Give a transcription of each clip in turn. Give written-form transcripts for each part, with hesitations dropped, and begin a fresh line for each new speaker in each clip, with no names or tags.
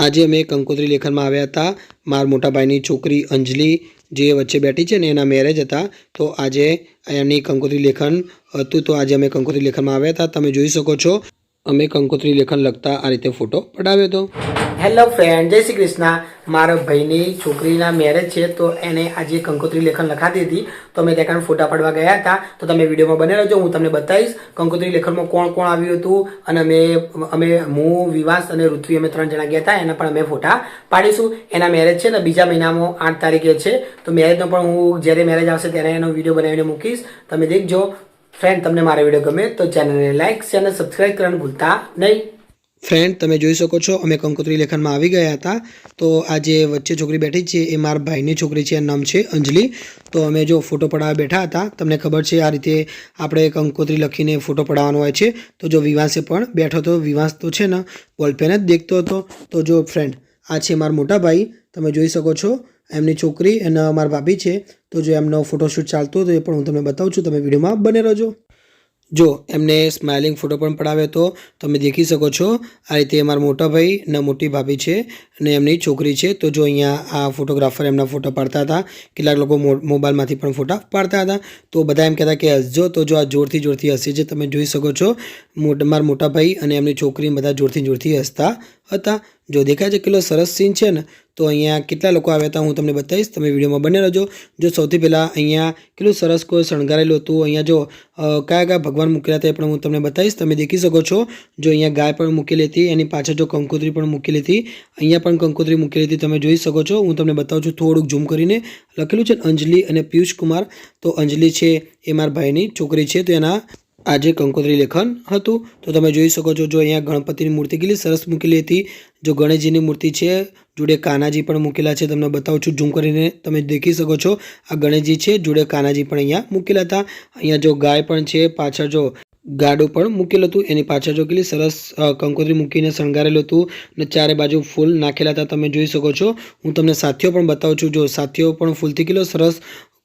આજે અમે કંકોત્રી લેખનમાં આવ્યા હતા। મારા મોટા ભાઈની છોકરી અંજલિ જે વચ્ચે બેઠી છે ને એના મેરેજ હતા, તો આજે એમની કંકોત્રી લેખન હતું। તો આજે અમે કંકોત્રી લેખનમાં આવ્યા હતા। તમે જોઈ શકો છો અમે કંકોત્રી લેખન લખતા આ રીતે ફોટો પડાવ્યો હતો। હેલો ફ્રેન્ડ, જય શ્રી કૃષ્ણ। મારા ભાઈની છોકરીના મેરેજ છે, તો એને આજે કંકોત્રી લેખન લખાતી હતી, તો અમે ત્યાં ફોટા પાડવા ગયા હતા। તો તમે વિડીયોમાં બને રહેજો, હું તમને બતાવીશ કંકોત્રી લેખનમાં કોણ કોણ આવ્યું હતું। અને હું વિવાસ અને ઋત્વી અમે 3 જણા ગયા હતા, એના પણ અમે ફોટા પાડીશું। એના મેરેજ છે ને બીજા મહિનામાં 8 તારીખે છે, તો મેરેજનો પણ હું જ્યારે મેરેજ આવશે ત્યારે એનો વિડીયો બનાવીને મૂકીશ, તમે દેખજો। ફ્રેન્ડ, તમને મારો વિડીયો ગમે તો ચેનલને લાઇક શેર અને સબસ્ક્રાઇબ કરવાનું ભૂલતા નહીં। ફ્રેન્ડ, તમે જોઈ શકો છો અમે કંકોત્રી લેખનમાં આવી ગયા હતા। તો આ જે વચ્ચે છોકરી બેઠી છે એ મારા ભાઈની છોકરી છે, એનું નામ છે અંજલિ। તો અમે જો ફોટો પડાવવા બેઠા હતા, તમને ખબર છે આ રીતે આપણે કંકોત્રી લખીને ફોટો પડાવવાનો હોય છે। તો જો વિવાસે પણ બેઠો હતો, વિવાસ તો છે ને બોલપેન જ દેખતો હતો। તો જો ફ્રેન્ડ, આ છે મારા મોટા ભાઈ, તમે જોઈ શકો છો એમની છોકરી અને મારા ભાભી છે। તો જો એમનો ફોટોશૂટ ચાલતો હતો એ પણ હું તમને બતાવું છું, તમે વિડીયોમાં બને રહેજો। જો એમને સ્માઇલિંગ ફોટો પણ પડાવ્યો હતો, તમે દેખી શકો છો। આ રીતે મારા મોટા ભાઈ અને મોટી ભાભી છે અને એમની છોકરી છે। તો જો અહીંયા આ ફોટોગ્રાફર એમના ફોટા પાડતા હતા, કેટલાક લોકો મોબાઈલમાંથી પણ ફોટા પાડતા હતા। તો બધા એમ કહેતા કે હસજો, તો જો આ જોરથી હસે છે, તમે જોઈ શકો છો। મારા મોટા ભાઈ અને એમની છોકરી બધા જોરથી હસતા હતા। જો દેખાય છે કેટલો સરસ સીન છે ને। તો અહીંયા કેટલા લોકો આવ્યા હતા હું તમને બતાવીશ, તમે વિડીયોમાં બને રહેજો। જો સૌથી પહેલાં અહીંયા કેટલું સરસ કોઈ શણગારેલું હતું। અહીંયા જો કયા ભગવાન મૂકેલા હતા એ પણ હું તમને બતાવીશ, તમે દેખી શકો છો। જો અહીંયા ગાય પણ મૂકેલી હતી, એની પાછળ જો કંકોત્રી પણ મૂકેલી હતી, અહીંયા પણ કંકોત્રી મૂકેલી હતી, તમે જોઈ શકો છો। હું તમને બતાવું છું, થોડુંક ઝૂમ કરીને લખેલું છે અંજલિ અને પિયુષ કુમાર। તો અંજલિ છે એ મારા ભાઈની છોકરી છે, તો એના આજે કંકોત્રી લેખન હતું। તો તમે જોઈ શકો છો, જો અહીંયા ગણપતિની મૂર્તિ કેટલી સરસ મૂકેલી હતી। જો ગણેશજીની મૂર્તિ છે, જોડે કાનાજી પણ મૂકેલા છે, તમને બતાવું છું ઝૂમ કરીને, તમે દેખી શકો છો। આ ગણેશજી છે, જોડે કાનાજી પણ અહીંયા મૂકેલા હતા। અહીંયા જો ગાય પણ છે, પાછળ જો ગાડું પણ મૂકેલું હતું, એની પાછળ જો કેટલી સરસ કંકોત્રી મૂકીને શણગારેલું હતું અને ચારે બાજુ ફૂલ નાખેલા હતા, તમે જોઈ શકો છો। હું તમને સાથીઓ પણ બતાવું છું, જો સાથીઓ પણ ફૂલથી કેટલો સરસ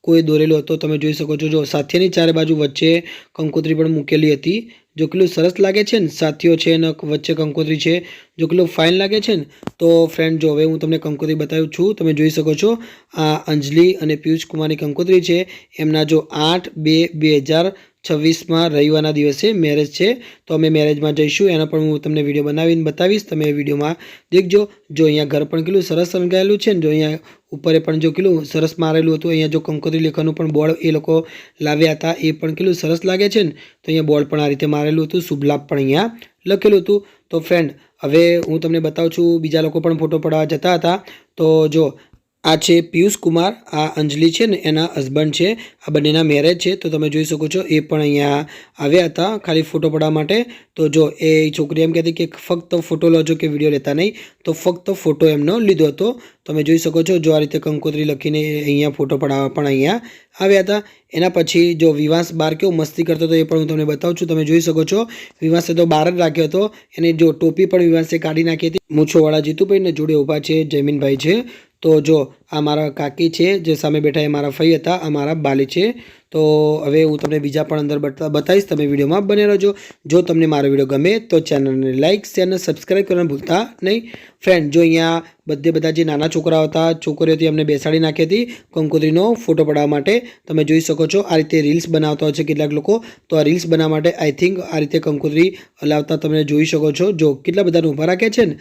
કોઈ દોરેલો હતો, તમે જોઈ શકો છો। જો સાથીની ચારે બાજુ વચ્ચે કંકોત્રી પણ મૂકેલી હતી, જો કેટલું સરસ લાગે છે ને, સાથીઓ છે અને વચ્ચે કંકોત્રી છે, જો કેટલું ફાઇન લાગે છે ને। તો ફ્રેન્ડ, જો હવે હું તમને કંકોત્રી બતાવું છું, તમે જોઈ શકો છો। આ અંજલિ અને પિયુષ કુમારની કંકોત્રી છે, એમના જો 8/2/2026 રવિવારના દિવસે મેરેજ છે। તો અમે મેરેજમાં જઈશું, એના પણ હું તમને વિડીયો બનાવીને બતાવીશ, તમે વિડીયોમાં દેખજો। જો અહીંયા ઘર પણ કેટલું સરસ શણગારેલું છે ને, જો અહીંયા ઉપર પણ જો કેટલું સરસ મારેલું હતું। અહીંયા જો કંકોત્રી લેખનનું પણ બોર્ડ એ લોકો લાવ્યા હતા, એ પણ કેટલું સરસ લાગે છે ને। તો અહીંયા બોર્ડ પણ આ રીતે મારેલું હતું, શુભ લાભ પણ અહીંયા લખેલું હતું। તો ફ્રેન્ડ, હવે હું તમને બતાવું છું, બીજા લોકો પણ ફોટો પડાવવા જતા હતા। તો જો આ છે પિયુષ કુમાર, આ અંજલિ છે ને એના હસબન્ડ છે, આ બંનેના મેરેજ છે। તો તમે જોઈ શકો છો, એ પણ અહીંયા આવ્યા હતા ખાલી ફોટો પડાવવા માટે। તો જો એ છોકરી એમ કહેતી કે ફક્ત ફોટો લેજો કે વિડીયો લેતા નહીં, તો ફક્ત ફોટો એમનો લીધો હતો, તમે જોઈ શકો છો। જો આ રીતે કંકોત્રી લખીને અહીંયા ફોટો પડાવવા પણ અહીંયા આવ્યા હતા। એના પછી જો વિવાસ બહાર કેવો મસ્તી કરતો હતો એ પણ હું તમને બતાવું છું, તમે જોઈ શકો છો। વિવાસે તો બહાર જ રાખ્યો હતો, એને જો ટોપી પણ વિવાસે કાઢી નાખી હતી। મૂછોવાળા જીતુભાઈ ને જોડે ઊભા છે જયમીનભાઈ છે। તો જો આ મારા કાકી છે, જે સામે બેઠા એ મારા ફઈ હતા, આ મારા બાલી છે। તો હવે હું તમને બીજા પણ અંદર બતાવીશ, તમે વિડીયોમાં બને રહેજો। જો તમને મારો વિડીયો ગમે તો ચેનલને લાઇક શેર અને સબસ્ક્રાઈબ કરવાનું ભૂલતા નહીં। ફ્રેન્ડ, જો અહીંયા બધા જે નાના છોકરાઓ હતા, છોકરીઓ હતી, એમને બેસાડી નાખી હતી કંકોત્રીનો ફોટો પડાવવા માટે, તમે જોઈ શકો છો। આ રીતે રીલ્સ બનાવતા હોય છે કેટલાક લોકો, તો આ રીલ્સ બનાવવા માટે આઈ થિંક આ રીતે કંકોત્રી હલાવતા તમે જોઈ શકો છો। જો કેટલા બધાને ઊભા રાખ્યા છે ને,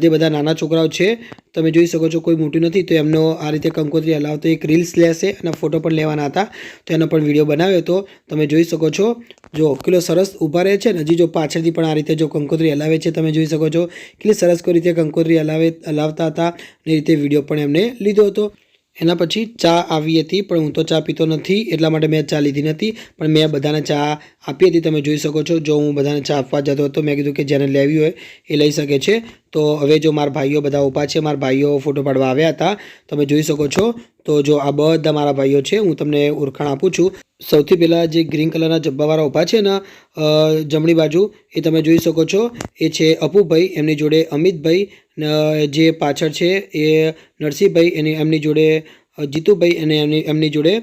બધા નાના છોકરાઓ છે, તમે જોઈ શકો છો, કોઈ મોટું નથી। તો એમનો આ રીતે કંકોત્રી હલાવતો એક રીલ્સ લેશે અને ફોટો પણ લેવાના હતા, તો એનો પણ વિડીયો બનાવ્યો હતો, તમે જોઈ શકો છો। જો કેટલો સરસ ઊભા રહે છે ને, હજી જો પાછળથી પણ આ રીતે જો કંકોત્રી હલાવે છે, તમે જોઈ શકો છો કેટલી સરસ કોઈ રીતે કંકોત્રી હલાવતા હતા, એ રીતે વિડીયો પણ એમને લીધો હતો। એના પછી ચા આવી હતી, પણ હું તો ચા પીતો નથી, એટલા માટે મેં ચા લીધી નથી, પણ મેં બધાને ચા આપી હતી, તમે જોઈ શકો છો। જો હું બધાને ચા આપવા જતો હતો, મેં કીધું કે જેને લેવી હોય એ લઈ શકે છે। તો હવે જો મારા ભાઈઓ બધા ઊભા છે, મારા ભાઈઓ ફોટો પાડવા આવ્યા હતા, તમે જોઈ શકો છો। તો જો આ બધા મારા ભાઈઓ છે, હું તમને ઓળખાણ આપું છું। સૌથી પહેલાં જે ગ્રીન કલરના જબ્બાવાળા ઊભા છે ને જમણી બાજુ, એ તમે જોઈ શકો છો, એ છે અપુભાઈ, એમની જોડે અમિતભાઈ, જે પાછળ છે એ નરસિંહભાઈ, એમની જોડે જીતુભાઈ અને એમની જોડે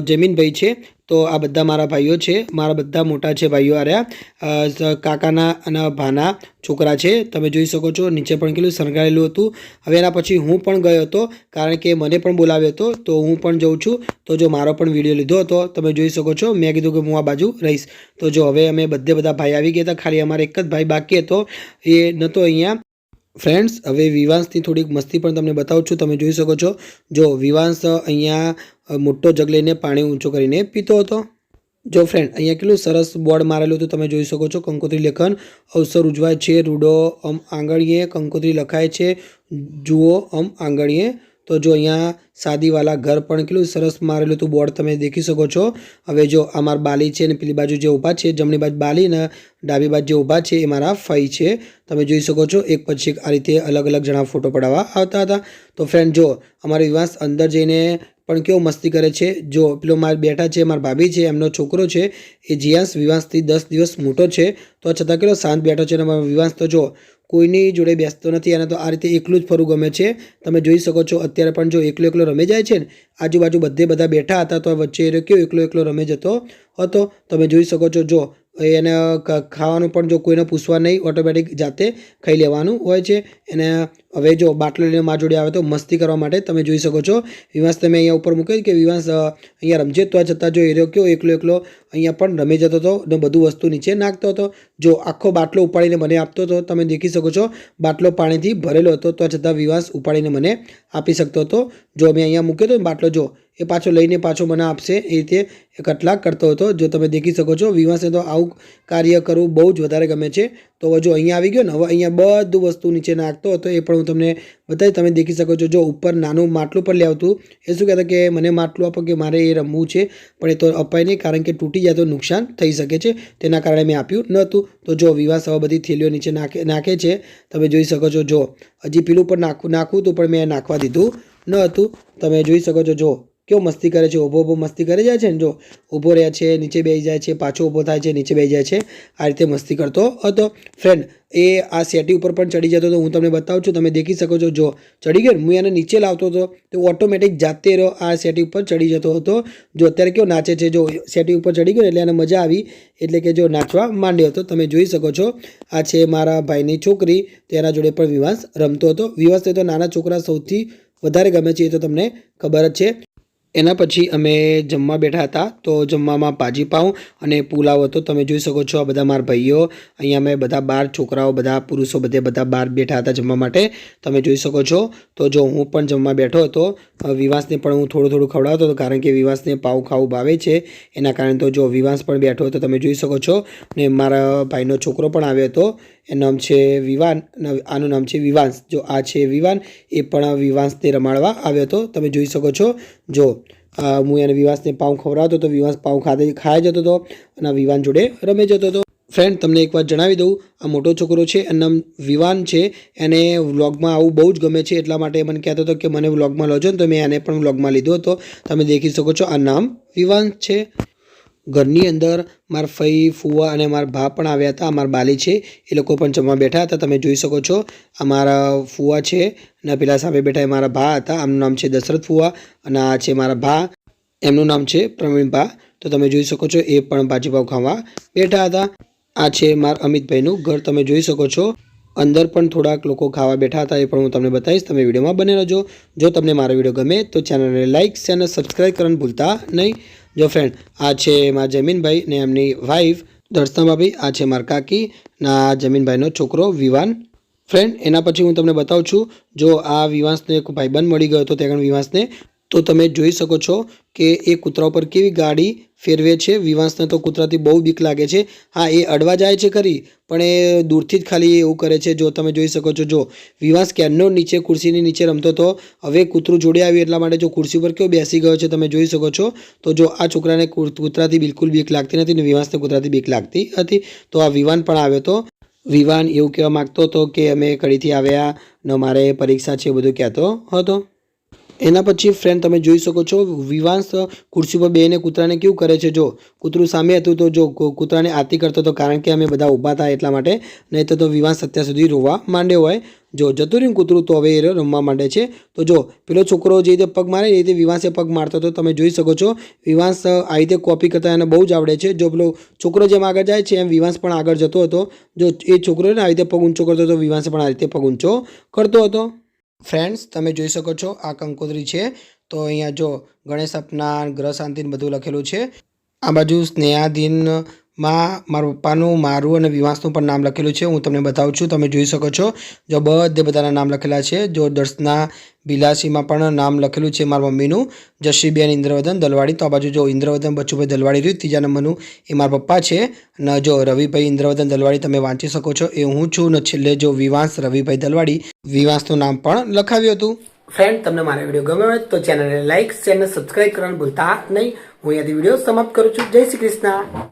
જમીનભાઈ છે। તો આ બધા મારા ભાઈઓ છે, મારા બધા મોટા છે ભાઈઓ આર્યા કાકાના અને ભાના છોકરા છે। તમે જોઈ શકો છો નીચે પણ કેટલું શણગારેલું હતું। હવે એના પછી હું પણ ગયો હતો કારણ કે મને પણ બોલાવ્યો હતો, તો હું પણ જઉં છું। તો જો મારો પણ વિડીયો લીધો હતો, તમે જોઈ શકો છો। મેં કીધું કે હું આ બાજુ રહીશ। તો જો હવે અમે બધા ભાઈ આવી ગયા હતા, ખાલી અમારે એક જ ભાઈ બાકી હતો, એ નહોતો અહીંયા। ફ્રેન્ડ્સ, હવે વિવાંશની થોડીક મસ્તી પણ તમને બતાવું છું। તમે જોઈ શકો છો, જો વિવાંશ અહીંયા મોટો જગ લઈને પાણી ઊંચો કરીને પીતો હતો। જો ફ્રેન્ડ, અહીંયા કેટલું સરસ બોર્ડ મારેલું હતું, તમે જોઈ શકો છો। કંકોત્રી લેખન અવસર ઉજવાય છે, રૂડો આંગળીએ કંકોત્રી લખાય છે, જુઓ આંગળીએ। તો જો અહીંયા શાદીવાલા ઘર પણ કેટલું સરસ મારેલું હતું બોર્ડ, તમે દેખી શકો છો। હવે જો આ મારા બાલી છે ને પેલી બાજુ જે ઊભા છે, જમણી બાજુ બાલી ને ડાબી બાજુ જે ઊભા છે એ મારા ફઈ છે। તમે જોઈ શકો છો એક પછી એક આ રીતે અલગ અલગ જણા ફોટો પડાવવા આવતા હતા। તો ફ્રેન્ડ, જો અમારો વિવાસ અંદર જઈને પણ કેવો મસ્તી કરે છે। જો પેલો મારા બેઠા છે, મારા ભાભી છે, એમનો છોકરો છે એ જીયાંશ વિવાસથી 10 દિવસ મોટો છે, તો છતાં કેટલો શાંત બેઠો છે। અને મારો વિવાસ તો જો કોઈની જોડે બેસતો નથી, અને તો આ રીતે એકલું જ ફરવું ગમે છે। તમે જોઈ શકો છો અત્યારે પણ જો એકલો રમે જાય છે ને, આજુબાજુ બધા બેઠા હતા તો વચ્ચે એ કેવો એકલો રમે જતો હતો। તમે જોઈ શકો છો, જો એને ખાવાનું પણ જો કોઈને પૂછવા નહીં, ઓટોમેટિક જાતે ખાઈ લેવાનું હોય છે એને। હવે જો બાટલો લઈને મારા જોડે આવે તો મસ્તી કરવા માટે, તમે જોઈ શકો છો। વિવાસ તમે અહીંયા ઉપર મૂક્યો કે વિવાસ અહીંયા રમજે, તો છતાં જો એ કેવો એકલો અહીંયા પણ રમી જતો હતો ને બધું વસ્તુ નીચે નાખતો હતો। જો આખો બાટલો ઉપાડીને મને આપતો હતો, તમે દેખી શકો છો। બાટલો પાણીથી ભરેલો હતો, તો છતાં વિવાસ ઉપાડીને મને આપી શકતો હતો। જો મેં અહીંયા મૂક્યો હતો ને બાટલો, જો એ પાછો લઈને પાછો મને આપશે, એ રીતે કટલા કરતો હતો। જો તમે દેખી શકો છો, વિવાસને તો આવું કાર્ય કરવું બહુ જ વધારે ગમે છે। તો જો અહીંયા આવી ગયો ને, હવે અહીંયા બધું વસ્તુ નીચે નાખતો હતો, એ પણ હું તમને બતાવી, તમે દેખી શકો છો। જો ઉપર નાનું માટલું પણ લેવતું, એ શું કહેતા કે મને માટલું આપો કે મારે એ રમવું છે, પણ એ તો અપાય નહીં કારણ કે તૂટી જાય તો નુકસાન થઈ શકે છે, તેના કારણે મેં આપ્યું નહોતું। તો જો વિવાસ હવે બધી થેલીઓ નીચે નાખે છે, તમે જોઈ શકો છો। જો હજી પેલું પણ નાખવું હતું, પણ મેં નાખવા દીધું ન હતું, તમે જોઈ શકો છો। જો કેવો મસ્તી કરે છે, ઊભો મસ્તી કરી જાય છે ને, જો ઊભો રહે છે, નીચે બેસી જાય છે, પાછો ઊભો થાય છે, નીચે બેસી જાય છે, આ રીતે મસ્તી કરતો હતો। ફ્રેન્ડ, એ આ સેટી ઉપર પણ ચડી જતો હતો, હું તમને બતાવું છું, તમે દેખી શકો છો। જો ચડી ગયો, હું એને નીચે લાવતો હતો તો ઓટોમેટિક જાતે આ સેટી ઉપર ચડી જતો હતો। જો અત્યારે કેવો નાચે છે, જો સેટી ઉપર ચડી ગયો એટલે એને મજા આવી, એટલે કે જો નાચવા માંડ્યો હતો। તમે જોઈ શકો છો, આ છે મારા ભાઈની છોકરી, તેના જોડે પણ વિવાસ રમતો હતો। વિવાસને તો નાના છોકરા સૌથી વધારે ગમે છે, એ તો તમને ખબર જ છે। એના પછી અમે જમવા બેઠા હતા, તો જમવામાં ભાજી પાઉં અને પુલાવ હતો। તમે જોઈ શકો છો, આ બધા મારા ભાઈઓ અહીંયા અમે બધા 12 છોકરાઓ, બધા પુરુષો બધા બહાર બેઠા હતા જમવા માટે, તમે જોઈ શકો છો। તો જો હું પણ જમવા બેઠો હતો, વિવાસને પણ હું થોડું ખવડાવતો હતો, કારણ કે વિવાસને પાઉં ખાવું ભાવે છે, એના કારણે તો જો વિવાસ પણ બેઠો હતો, તમે જોઈ શકો છો। ને મારા ભાઈનો છોકરો પણ આવ્યો હતો, એનું નામ છે વિવાન, આનું નામ છે વિવાંશ। જો આ છે વિવાન, એ પણ વિવાંશને રમાડવા આવ્યો હતો, તમે જોઈ શકો છો। જો હું એને વિવાસને પાઉં ખવડાવતો તો વિવાસ પાઉં ખાઈ જતો હતો અને વિવાન જોડે રમી જતો હતો। ફ્રેન્ડ, તમને એક વાત જણાવી દઉં, આ મોટો છોકરો છે એનું નામ વિવાન છે, એને વ્લોગમાં આવું બહુ જ ગમે છે, એટલા માટે મને કહેતો હતો કે મને વ્લોગમાં લોજો ને, તો મેં એને પણ વ્લોગમાં લીધો હતો। તમે દેખી શકો છો, આ નામ વિવાન છે। ઘરની અંદર મારા ફઈ, ફુવા અને મારા ભા પણ આવ્યા હતા, મારા બાલી છે, એ લોકો પણ જમવા બેઠા હતા, તમે જોઈ શકો છો। આ મારા ફુવા છે અને પેલા સામે બેઠા એ મારા ભા હતા, આમનું નામ છે દશરથ ફુવા, અને આ છે મારા ભા, એમનું નામ છે પ્રવીણ ભા। તો તમે જોઈ શકો છો, એ પણ ભાજીપાવ ખાવા બેઠા હતા। આ છે મારા અમિતભાઈનું ઘર, તમે જોઈ શકો છો। અંદર પણ થોડાક લોકો ખાવા બેઠા હતા, એ પણ હું તમને બતાવીશ, તમે વિડીયોમાં બને રહેજો। જો તમને મારો વિડીયો ગમે તો ચેનલને લાઇક અને સબસ્ક્રાઈબ કરવાનું ભૂલતા નહીં। જો ફ્રેન્ડ, આ છે મારા જમીનભાઈ ને એમની વાઈફ દર્શના ભાભી, આ છે મારા કાકી ના જમીનભાઈનો છોકરો વિવાન। ફ્રેન્ડ, એના પછી હું તમને બતાવું છું, જો આ વિવાસને એક ભાઈબંધ મળી ગયો હતો ત્યાં વિવાસને, તો તમે જોઈ શકો છો કે એ કૂતરા ઉપર કેવી ગાડી ફેરવે છે। વિવાસને તો કૂતરાથી બહુ બીક લાગે છે, હા એ અડવા જાય છે ખરી, પણ એ દૂરથી જ ખાલી એવું કરે છે। જો તમે જોઈ શકો છો, જો વિવાસ ક્યારનો નીચે ખુરશીની નીચે રમતો હતો, હવે કૂતરું જોડે આવ્યું એટલા માટે જો ખુરશી પર કેવો બેસી ગયો છે, તમે જોઈ શકો છો। તો જો આ છોકરાને કૂતરાથી બિલકુલ બીક લાગતી નથી ને વિવાસને કૂતરાથી બીક લાગતી હતી, તો આ વિવાન પણ આવ્યો હતો। વિવાન એવું કહેવા માગતો હતો કે અમે કડીથી આવ્યા ને મારે પરીક્ષા છે, બધું કહેતો હતો। એના પછી ફ્રેન્ડ તમે જોઈ શકો છો વિવાંશ ખુરશી પર બેસીને કૂતરાને કેવું કરે છે. જો કૂતરું સામે હતું તો જો કૂતરાને આરતી કરતો હતો, કારણ કે અમે બધા ઊભા હતા એટલા માટે, નહીં તો વિવાંશ અત્યાર સુધી રોવા માંડ્યો હોય. જો જતું રહ્યું કૂતરું તો હવે એ રમવા માંડે છે. તો જો પેલો છોકરો જે રીતે પગ મારે એ રીતે વિવાંશે પગ મારતો હતો. તમે જોઈ શકો છો વિવાંશ આવી રીતે કોપી કરતા એને બહુ જ આવડે છે. જો પેલો છોકરો જેમ આગળ જાય છે એમ વિવાંશ પણ આગળ જતો હતો. જો એ છોકરો ને આવી રીતે પગ ઊંચો કરતો હતો, વિવાંશે પણ આ રીતે પગ ઊંચો કરતો હતો. ફ્રેન્ડ્સ તમે જોઈ શકો છો આ કંકોત્રી છે. તો અહીંયા જો ગણેશ અપના ગ્રહ શાંતિ બધું લખેલું છે. આ બાજુ સ્નેહાધીનમાં મારા પપ્પાનું, મારું અને વિવાંશનું પણ નામ લખેલું છે. હું તમને બતાવું છું, તમે જોઈ શકો છો. જો બધાના નામ લખેલા છે. જો દર્શના બિલાસીમાં પણ નામ લખેલું છે મારા મમ્મીનું, જશીબેન ઇન્દ્રવર્ધન દલવાડી. તો આ બાજુ જો ઇન્દ્રવર્ધન બચુભાઈ દલવાડી રહ્યું ત્રીજા નંબરનું, એ મારા પપ્પા છે. અને જો રવિભાઈ ઇન્દ્રવર્ધન દલવાડી તમે વાંચી શકો છો, એ હું છું. ને છેલ્લે જો વિવાંશ રવિભાઈ દલવાડી, વિવાંશનું નામ પણ લખાવ્યું હતું. ફ્રેન્ડ તમને મારો વિડીયો ગમ્યો હોય તો ચેનલને લાઈક, શેર અને સબસ્ક્રાઈબ કરવાનું ભૂલતા નહીં. હું અહીંયાથી વિડીયો સમાપ્ત કરું છું. જય શ્રી કૃષ્ણ.